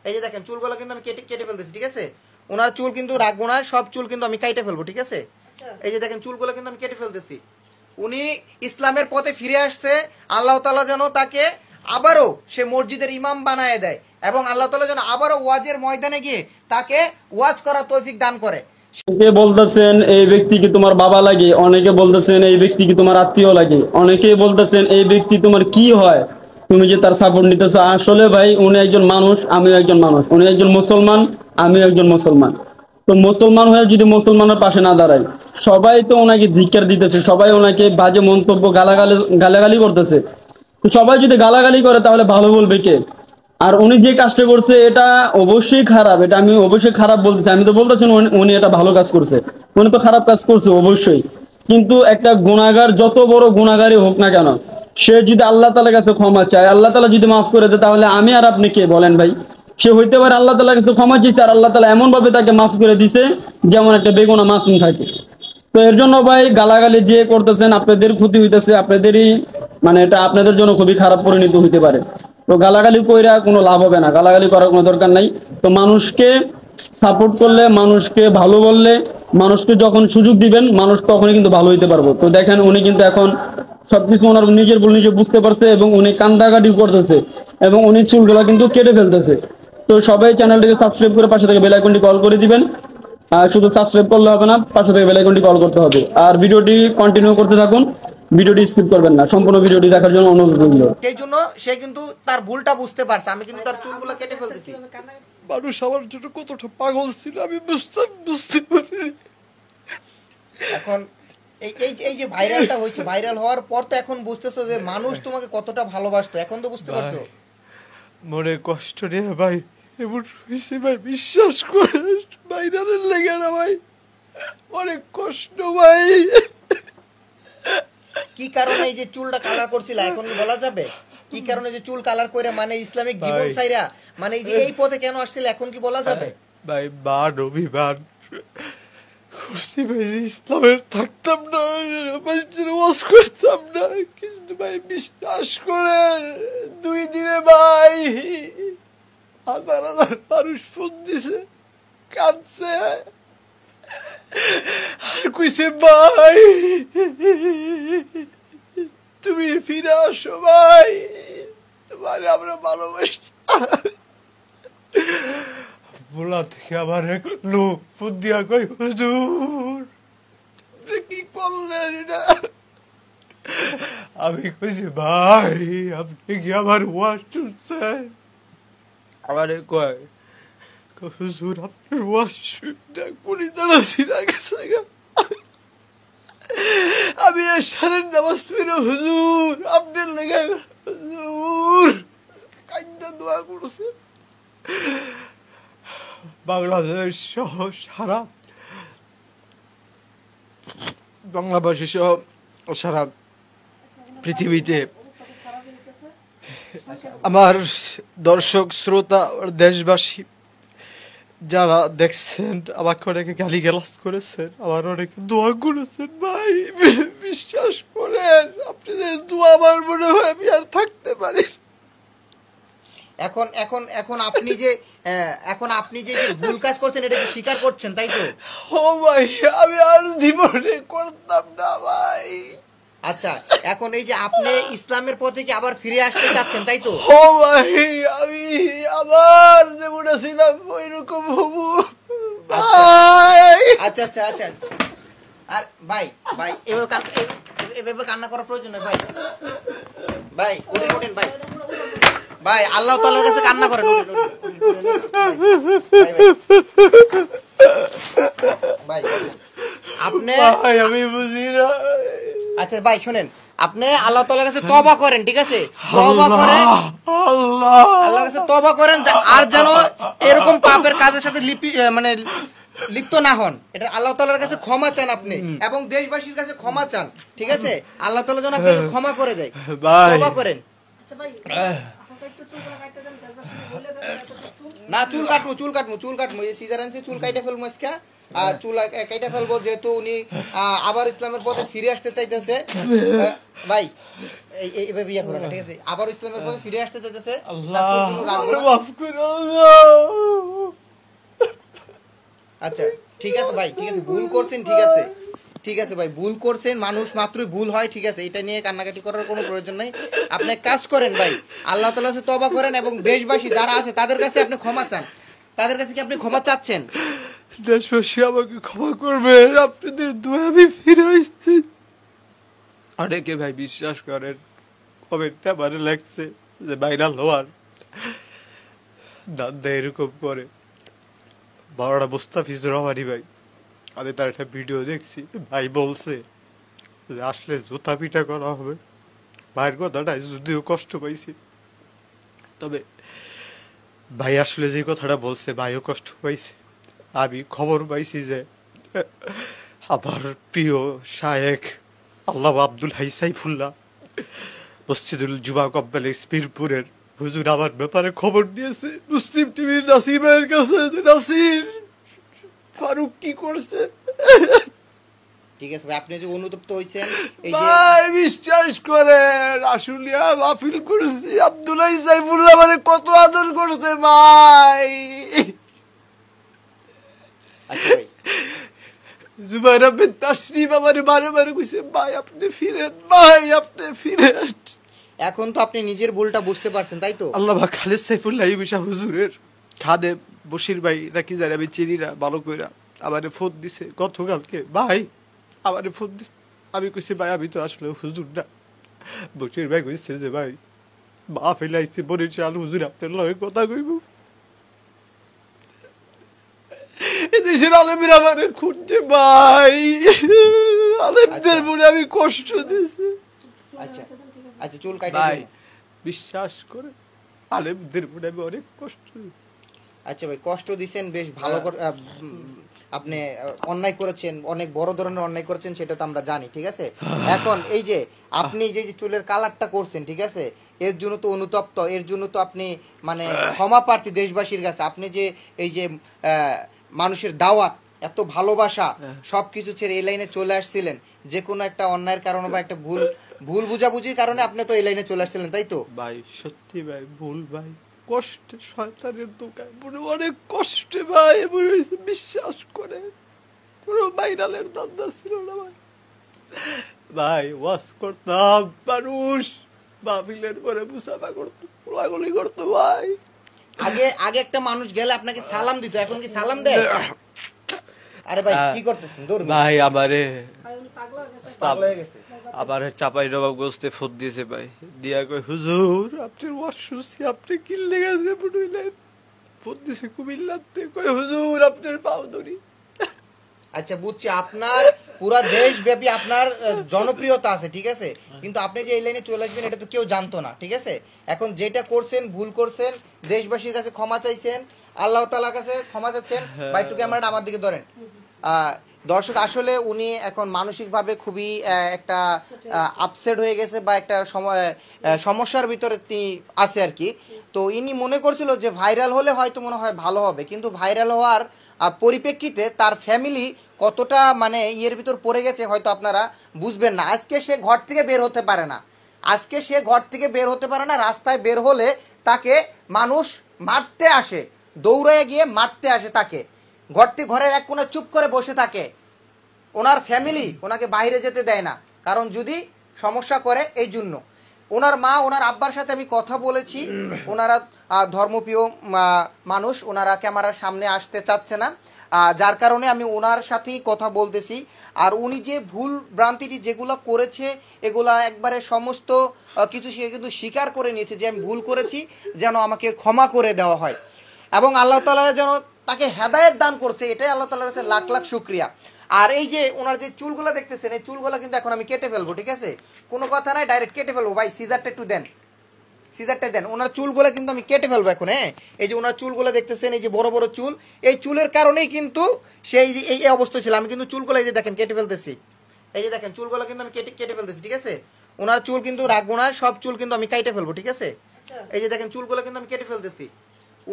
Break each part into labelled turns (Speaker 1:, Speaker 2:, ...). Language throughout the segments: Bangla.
Speaker 1: এই যে দেখেন চুলগুলো কিন্তু আমি কেটে কেটে ফেলতেছি, ঠিক আছে? ওনার চুল কিন্তু রাখবো না, সব চুল কিন্তু আমি কেটে ফেলবো, ঠিক আছে? এই যে দেখেন চুলগুলো কিন্তু আমি কেটে ফেলতেছি। উনি ইসলামের পথে ফিরে আসছে, আল্লাহ তাআলা যেন তাকে আবারও সে মসজিদের ইমাম বানায় দেয় এবং আল্লাহ তাআলা যেন আবারও ওয়াজের ময়দানে গিয়ে তাকে ওয়াজ করার তৌফিক দান করে।
Speaker 2: অনেকে বলতেছেন এই ব্যক্তি কি তোমার বাবা লাগে, অনেকে বলতেছেন এই ব্যক্তি কি তোমার আত্মীয় লাগে, অনেকে বলতেছেন এই ব্যক্তি তোমার কি হয়, তুমি যে তার সাপোর্ট নিতেছো। আসলে ভাই উনি একজন মানুষ, আমিও একজন মানুষ। উনি একজন মুসলমান, আমিও একজন মুসলমান। তো মুসলমান হয়ে যদি মুসলমানের পাশে না দাঁড়াই, সবাই তো ওনাকে ধিক্কার দিতেছে, সবাই ওনাকে বাজে মন্তব্য গালাগালি করতেছে। তো সবাই যদি গালাগালি করে তাহলে ভালো বলবে কে? আর উনি যে কাজটা করছে এটা অবশ্যই খারাপ, এটা আমি অবশ্যই খারাপ বলতেছি। আমি তো বলতেছি না উনি এটা ভালো কাজ করছে, উনি তো খারাপ কাজ করছে অবশ্যই। কিন্তু একটা গুনাহগার যত বড় গুনাহগারই হোক না কেন, সে যদি আল্লাহ তাআলার কাছে ক্ষমা চায়, আল্লাহ তাআলা যদি মাফ করে দেয়, তাহলে আমি আর আপনি কে বলেন ভাই? সে হইতে পারে আল্লাহ তাআলার কাছে ক্ষমা চেয়েছে আর আল্লাহ তাআলা এমন ভাবে তাকে মাফ করে দিছে যেমন একটা বেগুনা মাসুম থাকে। তো এর জন্য ভাই গালাগালি যে করতেছেন আপনাদের ক্ষতি হইতেছে, আপনাদেরই মানে এটা আপনাদের জন্য খুবই খারাপ পরিণত হইতে পারে। তো গালাগালি কইরা কোনো লাভ হবে না, গালাগালি করার কোনো দরকার নাই। তো মানুষকে সাপোর্ট করলে, মানুষকে ভালো বললে, মানুষকে যখন সুযোগ দিবেন মানুষ তখনই কিন্তু ভালো হইতে পারবো। তো দেখেন উনি কিন্তু এখন সবকিছু ওনার নিজের ভুল নিজে বুঝতে পারছে এবং উনি কান্দাকাটি করতেছে এবং উনি চুলগুলা কিন্তু কেটে ফেলতেছে। তো সবাই চ্যানেলটিকে সাবস্ক্রাইব করে পাশে থেকে বেল আইকনটি কল করে দিবেন। আর শুধু সাবস্ক্রাইব করলে হবে না, পাশে থেকে বেল আইকনটি কল করতে হবে। আর ভিডিওটি কন্টিনিউ করতে থাকুন, ভিডিওটি স্কিপ করবেন না, সম্পূর্ণ ভিডিওটি দেখার জন্য অনুরোধ রইল।
Speaker 1: সেই জন্য সে কিন্তু তার ভুলটা বুঝতে পারছে, আমি কিন্তু তার চুলগুলো কেটে ফেলতেছি।
Speaker 3: মানুষ আমার জন্য কতটা পাগল ছিল আমি বুঝতে পারিনি।
Speaker 1: এখন এই এই এই যে ভাইরালটা হয়েছে, ভাইরাল হওয়ার পর তো এখন বুঝতেছো যে মানুষ তোমাকে কতটা ভালোবাসতো, এখন তো বুঝতে পারছো।
Speaker 3: মনে কষ্ট নিয়ে ভাই এমন হয়েছে ভাই, বিশ্বাস করে ভাইরালের লেগে না ভাই, অনেক কষ্ট ভাই।
Speaker 1: কি কারণে এই যে চুলটা কালার করছিল এখন কি বলা যাবে? কি কারণে যে চুল কালার করে মানে ইসলামিক জীবন ছাইরা মানে এই যে এই পথে কেন আসছিল এখন কি বলা যাবে?
Speaker 3: ভাই মান অভিমান খুশি ভাই যে ইসলামের থাকতাম না, মসজিদে ওয়াজ করতাম না, কিন্তু ভাই বিশ্বাস করেন 2 দিনে ভাই হাজার হাজার মানুষ ফোন দিছে, কাঁদছে আর কইছে ভাই তুমি ফিরে আসো ভাই, তোমার আমরা ভালোবাসি। বলা থেকে আবার এক লোক ফোন দিয়া কই হুজুর কি করলেন এটা? আমি কইছি ভাই আপনি কি আমার ওয়াজ শুনছেন? আমারে কয় হুজুর আপনার ওয়াজ শুনতে কোনি জানা সিরা গেছে গা। আমি এশারের নামাজ পড়ে হুজুর আপনার লেগে হুজুর কাইন্দা দোয়া করছে। বাংলাদেশ সহ সারা বাংলাভাষী সহ সারা পৃথিবীতে আমার দর্শক শ্রোতা দেশবাসী যারা দেখছেন আমাকে অনেকে গালিগালাজ করেছেন, আমার অনেকে দোয়া করেছেন ভাই, বিশ্বাস করেন আপনাদের দোয়া আমার মনে হয় আমি আর থাকতে পারি।
Speaker 1: এখন এখন এখন আপনি যে এখন আপনি যে ভুল কাজ করছেন এটা কি স্বীকার করছেন, তাই তো?
Speaker 3: ও ভাই আমি আর জীবনে করতাম না ভাই।
Speaker 1: আচ্ছা এখন এই যে আপনি ইসলামের পথে কি আবার ফিরে আসতে চাচ্ছেন, তাই তো?
Speaker 3: ও ভাই আমি আবার যেমন ছিলাম ওইরকম হবো ভাই।
Speaker 1: আচ্ছা আচ্ছা আচ্ছা আর ভাই ভাই এভাবে কান্না করার প্রয়োজন নেই ভাই। ভাই উঠেন উঠেন ভাই, ভাই আল্লাহ তাআলার কাছে কান্না করেন, ভাই আপনি
Speaker 3: ভাই আমি বুঝি না।
Speaker 1: আচ্ছা ভাই শুনেন, আপনি আল্লাহ তাআলার কাছে তওবা করেন, ঠিক আছে? তওবা করেন, আল্লাহর কাছে তওবা করেন আর যেন এরকম পাপের কাজের সাথে লিপ্ত না হন। এটা আল্লাহ তাআলার কাছে ক্ষমা চান আপনি এবং দেশবাসীর কাছে ক্ষমা চান, ঠিক আছে? আল্লাহ তাআলা যেন আপনাকে ক্ষমা করে দেয়, তওবা করেন। না চুল কাটমু এই সিজার আনছে, চুল কাইটা ফেলবো আজকে। আর চুল কাইটা ফেলবো, যেহেতু উনি আবার ইসলামের পথে ফিরে আসতে চাইতেছে। ভাই এইভাবে বিয়ে করো না, ঠিক আছে? আবার ইসলামের পথে ফিরে আসতে চাইতেছে।
Speaker 3: মাফ করে আল্লাহ।
Speaker 1: আচ্ছা ঠিক আছে ভাই, ঠিক আছে, ভুল করছেন, ঠিক আছে, ঠিক আছে ভাই, ভুল করছেন, মানুষ মাত্রই ভুল হয়, ঠিক আছে, এটা নিয়ে কান্নাকাটি করার কোনো প্রয়োজন নাই। আপনি এক কাজ করেন ভাই, আল্লাহ তাআলার কাছে তওবা করেন এবং দেশবাসী যারা আছে তাদের কাছে আপনি ক্ষমা চান। তাদের কাছে কি আপনি ক্ষমা চাচ্ছেন?
Speaker 3: দেশবাসী আমাকে ক্ষমা করবেন, আপনাদের দোয়া আমি ফিরে আসছি। অনেকে ভাই বিশ্বাস করেন, কমেন্টে আমারে লাগছে যে ভাইরাল হওয়ার দাদা এরকম করে। বড়রা মুস্তাফিজুর রহমানি ভাই, আমি তার একটা ভিডিও দেখছি, ভাই বলছে যে আসলে জুতা পিটা করা হবে। ভাইয়ের কথাটা যদিও কষ্ট পাইছি, তবে ভাই আসলে যে কথাটা বলছে ভাইও কষ্ট পাইছে। আমি খবর পাইছি যে আমার প্রিয় শায়েখ আল্লাহ আব্দুল হাই সাইফুল্লাহ মসজিদুল জুমা কমপ্লেক্স পীরপুরের হুজুর আমার ব্যাপারে খবর নিয়েছে মুসলিম টিভির নাসির ভাইয়ের কাছে। নাসির, ফারুক কি করছে?
Speaker 1: ঠিক আছে ভাই, আপনি যে অনুতপ্ত হইছেন, এই যে
Speaker 3: ভাই বিশ্বাস করেন, আসলিয়া মাহফিল করছি, আব্দুল হাই সাইফুল্লাহ মানে কত আদর করছে ভাই।
Speaker 1: আচ্ছা ভাই,
Speaker 3: জুবাইর আহমেদ তাশরিফ আমারে বারে বারে কইছে ভাই আপনি ফিরেন, ভাই আপনি ফিরেন।
Speaker 1: এখন তো আপনি নিজের ভুলটা বুঝতে পারছেন, তাই তো?
Speaker 3: আল্লাহ খালেদ সাইফুল্লাহ বিশা হুজুরের খাদে বশির ভাই নাকি জানি, আমি চিনি না ভালো কইরা, আমারে ফোন দিছে গতকালকে। ভাই আমারে ফোন দিছে, আমি কইছি ভাই আমি তো আসলে হুজুর না। বশির ভাই কইছে যে ভাই মা ফেলাইছে বরিশাল হুজুর আপনার লগে কথা কইব। এদেশের আলেমের আমার খুঁজছে ভাই, আলেমদের মনে আমি কষ্ট দিছি।
Speaker 1: আচ্ছা আচ্ছা, চুল কাটা
Speaker 3: ভাই বিশ্বাস করে আলেমদের মনে আমি অনেক কষ্ট দিছি।
Speaker 1: আচ্ছা ভাই, কষ্ট দিছেন, বেশ ভালো আপনি অন্যায় করেছেন, অনেক বড় ধরনের অন্যায় করেছেন, সেটা তো আমরা জানি, ঠিক আছে? এখন এই যে আপনি যে চুলের কালারটা করছেন, ঠিক আছে, এর জন্য তো অনুতপ্ত, এর জন্য তো আপনি মানে ক্ষমা প্রার্থী দেশবাসীর কাছে। আপনি যে এই যে মানুষের দাওয়াত, এত ভালোবাসা, সবকিছু ছেড়ে এই লাইনে চলে আসছিলেন, যে কোনো একটা অন্যায়ের কারণে বা একটা ভুল বুঝাবুঝির কারণে আপনি তো এই লাইনে চলে আসছিলেন, তাই তো?
Speaker 3: ভাই সত্যি ভাই ভুল ভাই, কষ্টে শয়তানের দোকায় মনে অনেক কষ্টে ভাই মনে হয়েছে। বিশ্বাস করে কোনো ভাইরালের দান্দা ছিল না ভাই। ভাই ওয়াজ করতাম, মানুষ মাহফিলের পরে মুসাফা করতো, গোলাগুলি করতো ভাই।
Speaker 1: আগে একটা মানুষ গেলে আপনাকে সালাম দিত, এখন কি সালাম দেয়? আরে ভাই কি করতেছেন? দৌড়
Speaker 3: ভাই আমারে
Speaker 1: পাগল হয়ে গেছে।
Speaker 3: আবার চাপাই নবাবগঞ্জে ফোন দিয়েছে ভাই, দিয়া কই হুজুর আপনার ওয়াজ শুনছি আপনি কিনলে গেছে বুঝলেন। ফোন দিয়েছে কুমিল্লাতে, কই হুজুর আপনার পাও ধরি।
Speaker 1: আচ্ছা বুঝছি, আপনার পুরা দেশব্যাপী আপনার জনপ্রিয়তা আছে, ঠিক আছে, কিন্তু আপনি যে এই লাইনে চলে আসবেন এটা তো কেউ জানতো না, ঠিক আছে? এখন যেটা করছেন ভুল করছেন, দেশবাসীর কাছে ক্ষমা চাইছেন, আল্লাহ তাআলার কাছে ক্ষমা চাচ্ছেন। ভাই একটু ক্যামেরাটা আমার দিকে ধরেন। দর্শক, আসলে উনি এখন মানসিকভাবে খুবই একটা আপসেট হয়ে গেছে, বা একটা সমস্যার ভিতরে তিনি আছে আর কি। তো ইনি মনে করছিল যে ভাইরাল হলে হয়তো মনে হয় ভালো হবে, কিন্তু ভাইরাল হওয়ার পরিপ্রেক্ষিতে তার ফ্যামিলি কতটা মানে ইয়ের ভিতর পড়ে গেছে হয়তো আপনারা বুঝবেন না। আজকে সে ঘর থেকে বের হতে পারে না, রাস্তায় বের হলে তাকে মানুষ মারতে আসে, দৌড়ে গিয়ে মারতে আসে তাকে। ঘরের এক কোণে চুপ করে বসে থাকে, ওনার ফ্যামিলি ওনাকে বাইরে যেতে দেয় না, কারণ যদি সমস্যা করে এই জন্য। ওনার মা, ওনার আব্বার সাথে আমি কথা বলেছি, ওনারা ধর্মপ্রিয় মানুষ, ওনারা ক্যামেরার সামনে আসতে চাচ্ছে না, যার কারণে আমি ওনার সাথেই কথা বলতেছি। আর উনি যে ভুল ভ্রান্তিটি যেগুলো করেছে এগুলা একবারে সমস্ত কিছু সে কিন্তু স্বীকার করে নিয়েছে যে আমি ভুল করেছি, যেন আমাকে ক্ষমা করে দেওয়া হয়, এবং আল্লাহ তাআলা যেন তাকে হেদায়েত দান করছে, এটাই আল্লাহ তাআলার কাছে লাখ লাখ শুকরিয়া। আর এই যে ওনার যে চুলগুলো দেখতেছেন, এই চুলগুলো কিন্তু এখন আমি কেটে ফেলবো, ঠিক আছে? কোনো কথা নাই, ডাইরেক্ট কেটে ফেলবো। ভাই সিজারটা একটু দেন, সিজারটা দেন। ওনার চুলগুলো কিন্তু আমি কেটে ফেলবো এখন। হ্যাঁ, এই যে ওনার চুলগুলো দেখতেছেন, এই যে বড় বড় চুল, এই চুলের কারণেই কিন্তু সেই এই অবস্থা ছিল। আমি কিন্তু চুলগুলো এই যে দেখেন কেটে ফেলতেছি, এই যে দেখেন চুলগুলো কিন্তু আমি কেটে ফেলতেছি, ঠিক আছে? ওনার চুল কিন্তু রাখবো না, সব চুল কিন্তু আমি কেটে ফেলবো, ঠিক আছে? এই যে দেখেন চুলগুলো কিন্তু আমি কেটে ফেলতেছি,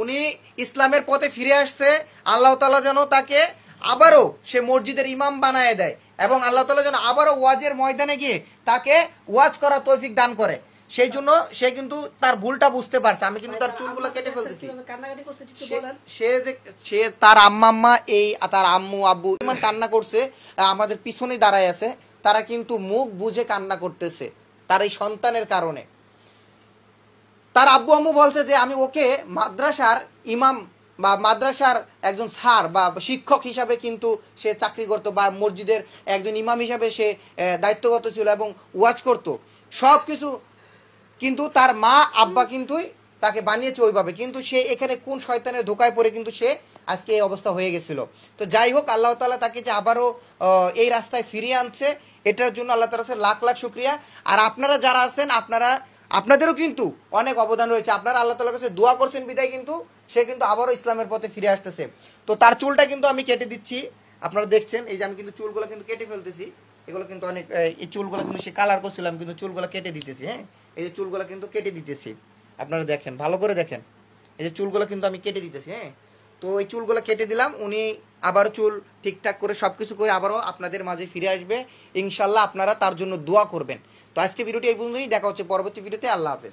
Speaker 1: উনি ইসলামের পথে ফিরে আসছে, আল্লাহ তাআলা যেন তাকে আবারও সে মসজিদের ইমাম বানায় দেয় এবং আল্লাহ তাআলা যেন আবারও ওয়াজের ময়দানে গিয়ে তাকে ওয়াজ করার তৌফিক দান করে। সেই জন্য সে কিন্তু তার ভুলটা বুঝতে পারছে। আমি কিন্তু তার চুলগুলো কেটে ফেলতেছি। সে তার আম্মা এই তার আম্মু আব্বু এমন কান্না করছে, আমাদের পিছনে দাঁড়ায় আছে, তারা কিন্তু মুখ বুঝে কান্না করতেছে তার এই সন্তানের কারণে। তার আব্বু আম্মু বলছে যে আমি ওকে মাদ্রাসার ইমাম বা মাদ্রাসার একজন স্যার বা শিক্ষক হিসাবে কিন্তু সে চাকরি করত, বা মসজিদের একজন ইমাম হিসাবে সে দায়িত্বগত ছিল এবং ওয়াজ করত সব কিছু, কিন্তু তার মা আব্বা কিন্তু তাকে বানিয়েছে ওইভাবে। কিন্তু সে এখানে কোন শয়তানের ধোকায় পড়ে কিন্তু সে আজকে এই অবস্থা হয়ে গেছিল। তো যাই হোক, আল্লাহ তাআলা তাকে যে আবারও এই রাস্তায় ফিরিয়ে আনছে, এটার জন্য আল্লাহ তাআলার কাছে লাখ লাখ শুকরিয়া। আর আপনারা যারা আছেন আপনাদেরও কিন্তু অনেক অবদান রয়েছে। আপনারা আল্লাহ তাআলার কাছে দোয়া করছেন বিদায় কিন্তু সে কিন্তু আবারও ইসলামের পথে ফিরে আসতেছে। তো তার চুলটা কিন্তু আমি কেটে দিচ্ছি, আপনারা দেখছেন। এই যে আমি কিন্তু চুলগুলো কিন্তু কেটে ফেলতেছি, এগুলো কিন্তু অনেক এই চুলগুলো কিন্তু সে কালার করছিলাম, কিন্তু চুলগুলো কেটে দিতেছি। হ্যাঁ, এই যে চুলগুলো কিন্তু কেটে দিতেছি, আপনারা দেখেন, ভালো করে দেখেন, এই যে চুলগুলো কিন্তু আমি কেটে দিতেছি। হ্যাঁ, তো এই চুলগুলো কেটে দিলাম, উনি আবার চুল ঠিকঠাক করে সবকিছু করে আবারও আপনাদের মাঝে ফিরে আসবে ইনশাল্লাহ। আপনারা তার জন্য দোয়া করবেন। তো আজকে ভিডিওটি এই পর্যন্তই, দেখা হচ্ছে পরবর্তী ভিডিওতে। আল্লাহ হাফেজ।